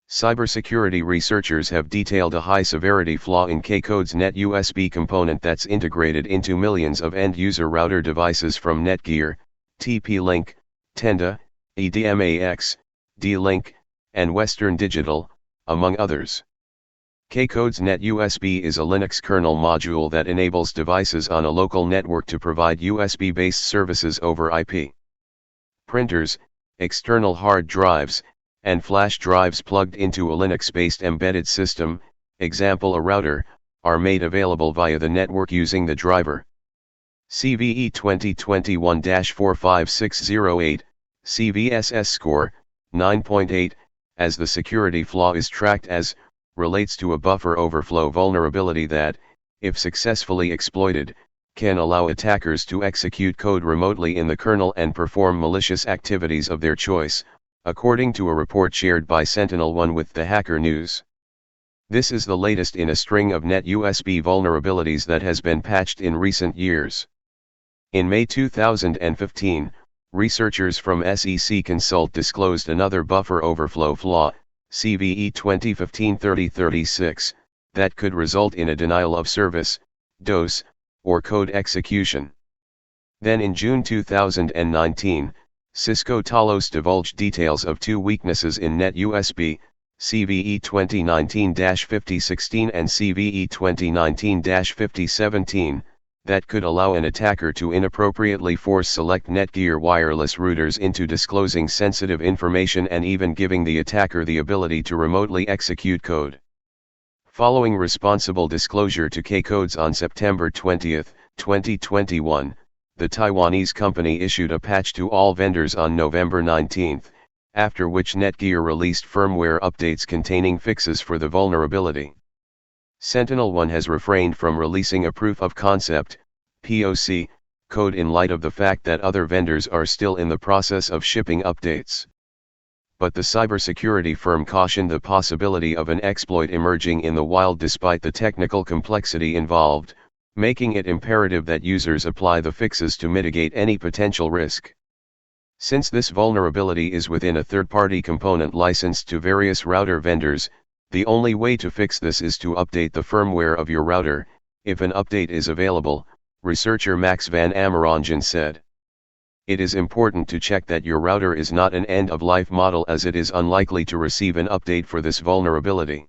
Cybersecurity researchers have detailed a high-severity flaw in KCodes NetUSB component that's integrated into millions of end-user router devices from Netgear, TP-Link, Tenda, EDMAX, D-Link, and Western Digital, among others. KCodes NetUSB is a Linux kernel module that enables devices on a local network to provide USB-based services over IP. Printers, external hard drives, and flash drives plugged into a Linux-based embedded system, example a router, are made available via the network using the driver. CVE 2021-45608, CVSS score, 9.8, as the security flaw is tracked as, relates to a buffer overflow vulnerability that, if successfully exploited, can allow attackers to execute code remotely in the kernel and perform malicious activities of their choice, according to a report shared by SentinelOne with the Hacker News. This is the latest in a string of NetUSB vulnerabilities that has been patched in recent years. In May 2015, researchers from SEC Consult disclosed another buffer overflow flaw, CVE 2015-3036, that could result in a denial of service, DOS, or code execution. Then in June 2019, Cisco Talos divulged details of two weaknesses in NetUSB, CVE 2019-5016 and CVE 2019-5017, that could allow an attacker to inappropriately force select Netgear wireless routers into disclosing sensitive information and even giving the attacker the ability to remotely execute code. Following responsible disclosure to KCodes on September 20, 2021, the Taiwanese company issued a patch to all vendors on November 19, after which Netgear released firmware updates containing fixes for the vulnerability. SentinelOne has refrained from releasing a proof of concept, POC, code in light of the fact that other vendors are still in the process of shipping updates. But the cybersecurity firm cautioned the possibility of an exploit emerging in the wild despite the technical complexity involved, making it imperative that users apply the fixes to mitigate any potential risk. Since this vulnerability is within a third-party component licensed to various router vendors, the only way to fix this is to update the firmware of your router, if an update is available, researcher Max van Amerongen said. It is important to check that your router is not an end-of-life model as it is unlikely to receive an update for this vulnerability.